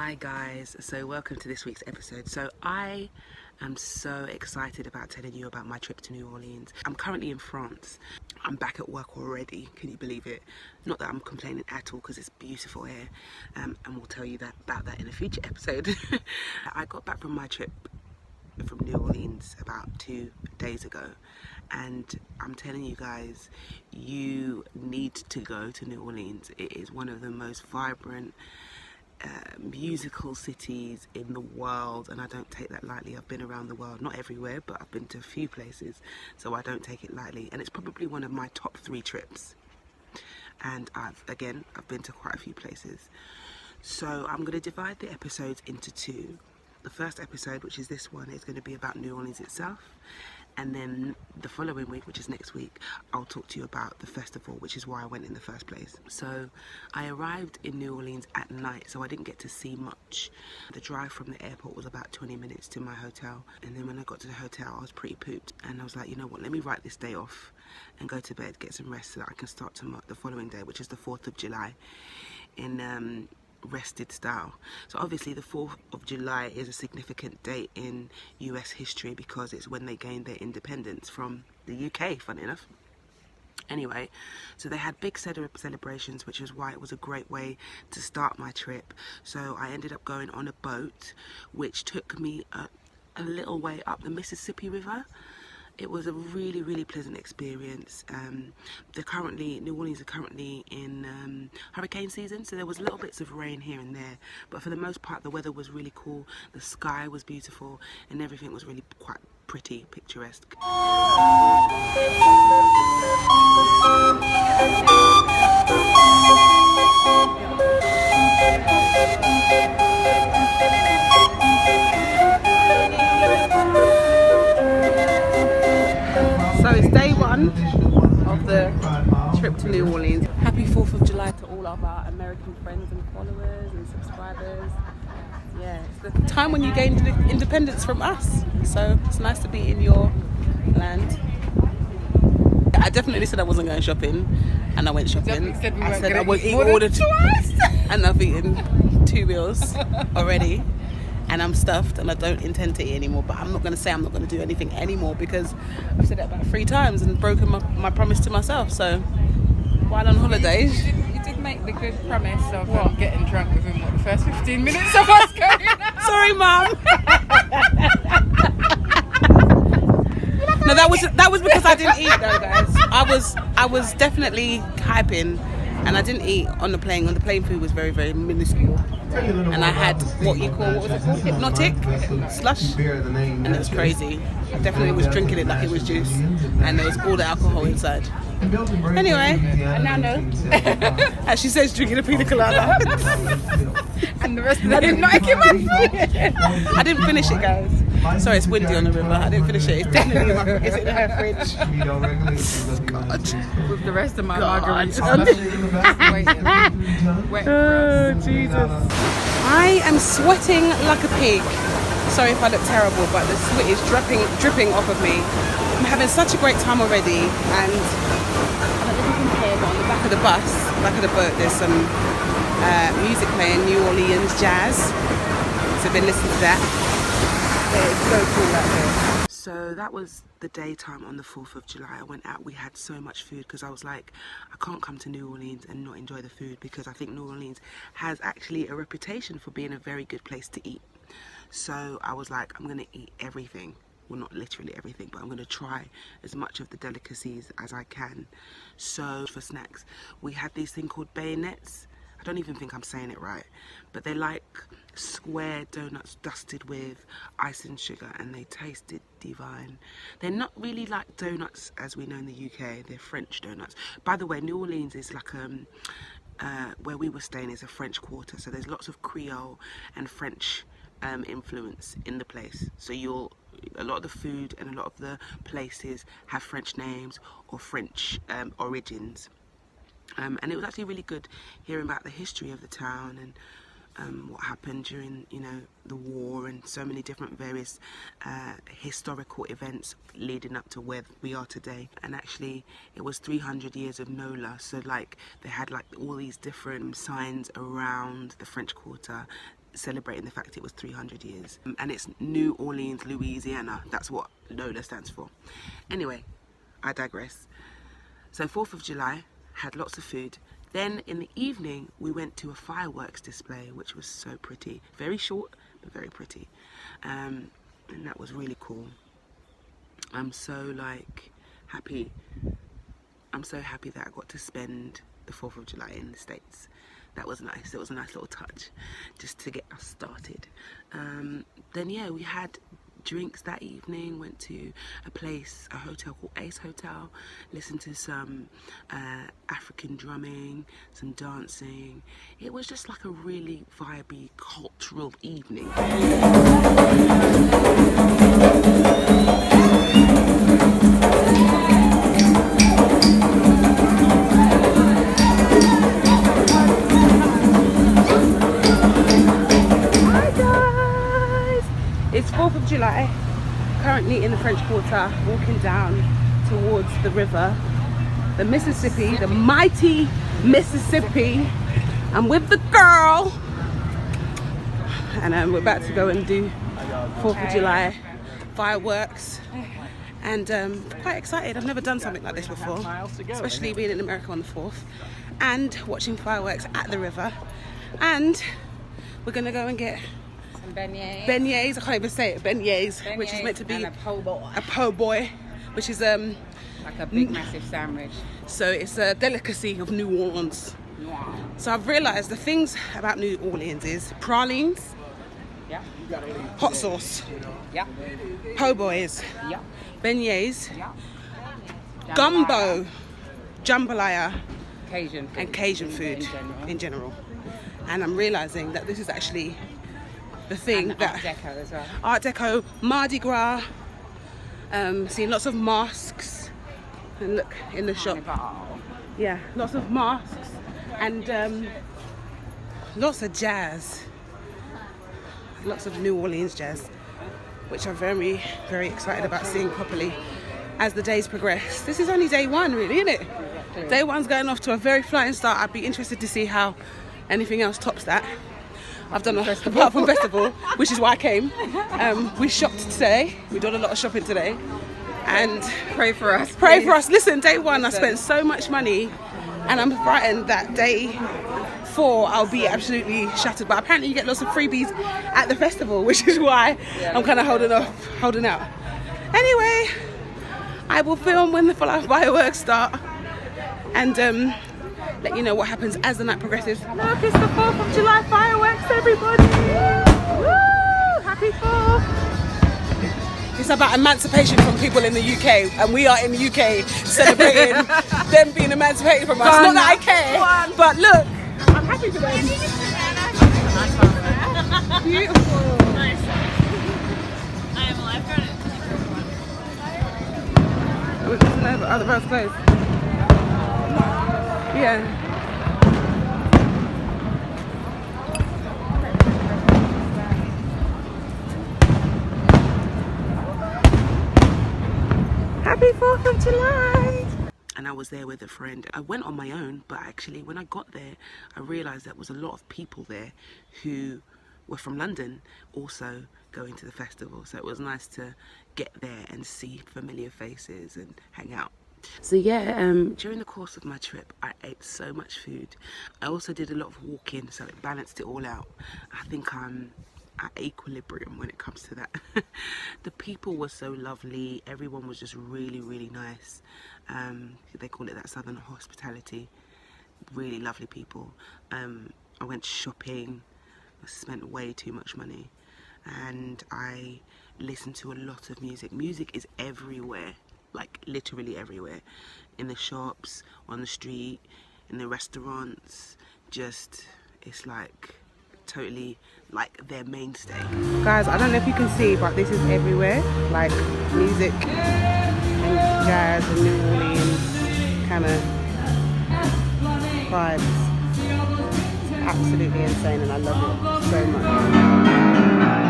Hi guys, so welcome to this week's episode. So I am so excited about telling you about my trip to New Orleans. I'm currently in France. I'm back at work already, can you believe it? Not that I'm complaining at all because it's beautiful here, and we'll tell you about that in a future episode. I got back from my trip from New Orleans about 2 days ago, and I'm telling you guys, you need to go to New Orleans. It is one of the most vibrant musical cities in the world, and I don't take that lightly. I've been around the world, not everywhere, but I've been to a few places, so I don't take it lightly, and it's probably one of my top 3 trips. And I've been to quite a few places, so I'm going to divide the episodes into 2. The first episode, which is this one, is going to be about New Orleans itself, and then the following week, which is next week, I'll talk to you about the festival, which is why I went in the first place. So I arrived in New Orleans at night, so I didn't get to see much. The drive from the airport was about 20 minutes to my hotel, and then when I got to the hotel I was pretty pooped, and I was like, you know what, let me write this day off and go to bed, get some rest so that I can start tomorrow, the following day, which is the 4th of July, in rested style. So obviously the 4th of July is a significant date in US history because it's when they gained their independence from the UK, funny enough. Anyway, so they had big celebrations, which is why it was a great way to start my trip. So I ended up going on a boat which took me a little way up the Mississippi River. It was a really, really pleasant experience. New Orleans are currently in hurricane season, so there was little bits of rain here and there, but for the most part the weather was really cool, the sky was beautiful, and everything was really quite pretty, picturesque. So it's day 1 of the trip to New Orleans. Happy 4th of July to all of our American friends and followers and subscribers. Yeah, it's the time when you gained independence from us. So it's nice to be in your land. I definitely said I wasn't going shopping, and I went shopping. I said I would eat all the twice, and I've eaten 2 meals already. And I'm stuffed and I don't intend to eat anymore, but I'm not going to say I'm not going to do anything anymore because I've said it about 3 times and broken my promise to myself. So while on holidays, you did make the good promise of getting drunk within the first 15 minutes of us going out. Sorry, Mum. No, that was because I didn't eat though, guys. I was definitely hyping, and I didn't eat on the plane. On the plane, food was very, very minuscule. And I had what was it called? Hypnotic slush, and it was crazy. I definitely was drinking it like it was juice, and there was all the alcohol inside. Anyway, I now know. As she says, drinking a pina colada. And the rest of that hypnotic in my food. I didn't finish it, guys. Sorry, it's windy on the river. I didn't finish it. It's definitely it's in her fridge. God. With the rest of my margaritas. Oh, Jesus. I am sweating like a pig. Sorry if I look terrible, but the sweat is dripping off of me. I'm having such a great time already, and I don't know if you can hear, but on the back of the bus, back of the boat, there's some music playing, New Orleans jazz. So I've been listening to that. It's so cool out there. So that was the daytime on the 4th of July. I went out, we had so much food because I was like, I can't come to New Orleans and not enjoy the food, because I think New Orleans has actually a reputation for being a very good place to eat. So I was like, I'm going to eat everything. Well, not literally everything, but I'm going to try as much of the delicacies as I can. So for snacks, we had these thing called bayonets. I don't even think I'm saying it right, but they're like square donuts dusted with ice and sugar, and they tasted divine. They're not really like donuts as we know in the UK, they're French donuts. By the way, New Orleans is like where we were staying is a French Quarter, so there's lots of Creole and French influence in the place. So a lot of the food and a lot of the places have French names or French origins. And it was actually really good hearing about the history of the town and what happened during, the war, and so many different various historical events leading up to where we are today. And actually it was 300 years of Nola, so like they had like all these different signs around the French Quarter celebrating the fact it was 300 years. And it's New Orleans, Louisiana. That's what NOLA stands for. Anyway, I digress. So 4th of July, had lots of food. Then in the evening, we went to a fireworks display, which was so pretty. Very short, but very pretty. And that was really cool. I'm so happy. I'm so happy that I got to spend the 4th of July in the States. That was nice. It was a nice little touch just to get us started. Then yeah, we had drinks that evening, went to a hotel called Ace Hotel, listened to some African drumming, some dancing. It was just like a really vibey, cultural evening. It's 4th of July, currently in the French Quarter, walking down towards the river, the Mississippi, the mighty Mississippi. I'm with the girl, and we're about to go and do 4th of July fireworks, and quite excited. I've never done something like this before, especially being in America on the 4th, and watching fireworks at the river. And we're gonna go and get Beignets. Beignets, I can't even say it. Beignets, which is meant to be and a po' boy. A po' boy, which is like a big massive sandwich. So it's a delicacy of New Orleans. Wow. So I've realised the things about New Orleans is pralines, Yeah. hot sauce, Yeah. po' boys, Yeah. beignets, Yeah. gumbo, jambalaya, Cajun food. and Cajun food in general. And I'm realising that this is actually the thing And that Art Deco as well. Art Deco, Mardi Gras, seeing lots of masks, and look in the shop, Carnival. yeah, lots of masks and lots of jazz, lots of New Orleans jazz, which I'm very, very excited about seeing properly as the days progress. This is only day one, really, isn't it? Exactly. Day one's going off to a very flying start. I'd be interested to see how anything else tops that. I've done apart from festival, which is why I came. We shopped today. We did a lot of shopping today, and Pray for us. pray please. for us. Listen, day one I spent so much money, and I'm frightened that day 4 I'll be absolutely shattered. But apparently you get lots of freebies at the festival, which is why I'm kind of holding out. Anyway, I will film when the fireworks start, and let you know what happens as the night progresses. Look, it's the 4th of July fireworks, everybody! Woo! Happy 4th! It's about emancipation from people in the UK, and we are in the UK celebrating them being emancipated from us. Not that I care, but look, I'm happy for them. Beautiful. Nice. I am a lifeguard. Oh, the road's closed. Yeah. Happy 4th of July! And I was there with a friend. I went on my own, but actually when I got there, I realised there was a lot of people there who were from London also going to the festival. So it was nice to get there and see familiar faces and hang out. So yeah, during the course of my trip, I ate so much food. I also did a lot of walking, so it balanced it all out. I think I'm at equilibrium when it comes to that. The people were so lovely. Everyone was just really, really nice. They call it that southern hospitality. Really lovely people. I went shopping. I spent way too much money. And I listened to a lot of music. Music is everywhere. Like literally everywhere, in the shops, on the street, in the restaurants. Just, it's like totally like their mainstay. Guys, I don't know if you can see, but this is everywhere, like music and jazz and New Orleans kind of vibes. It's absolutely insane, and I love it so much.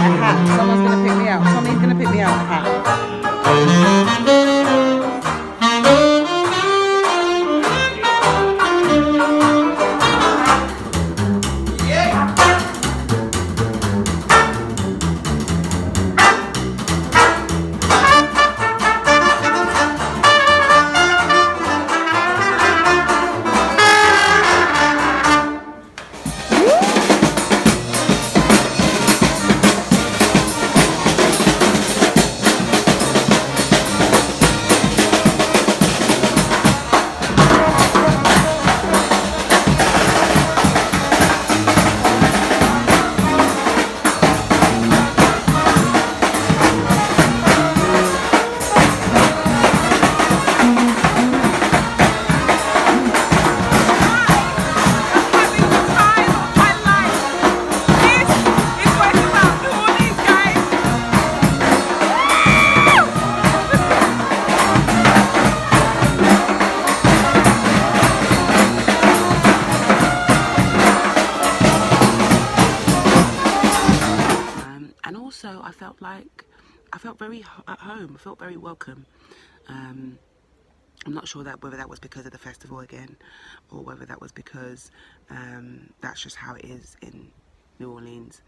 hat. Someone's gonna pick me out. Tommy's gonna pick me out a hat. And also I felt very at home. I felt very welcome. I'm not sure that whether that was because of the festival again, or whether that was because that's just how it is in New Orleans.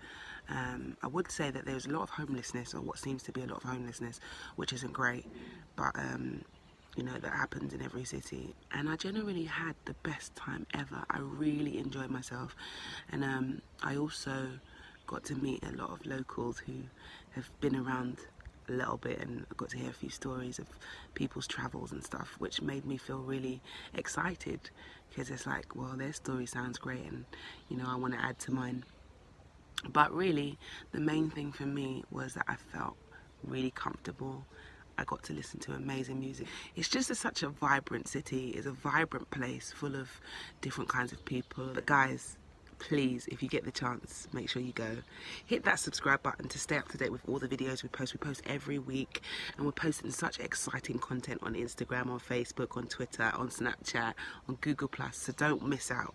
I would say that there's a lot of homelessness, or what seems to be a lot of homelessness, which isn't great, but you know, that happens in every city. And I generally had the best time ever. I really enjoyed myself, and I also got to meet a lot of locals who have been around a little bit, and I got to hear a few stories of people's travels and stuff, which made me feel really excited, because it's like, well, their story sounds great, and you know, I want to add to mine. But really, the main thing for me was that I felt really comfortable. I got to listen to amazing music. It's just such a vibrant city. It's a vibrant place full of different kinds of people. But guys, please, if you get the chance, make sure you go. Hit that subscribe button to stay up to date with all the videos we post. We post every week, and we're posting such exciting content on Instagram, on Facebook, on Twitter, on Snapchat, on Google+, so don't miss out.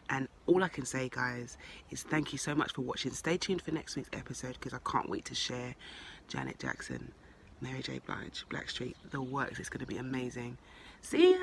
And all I can say, guys, is thank you so much for watching. Stay tuned for next week's episode, because I can't wait to share Janet Jackson, Mary J. Blige, Blackstreet, the works. It's going to be amazing. See ya!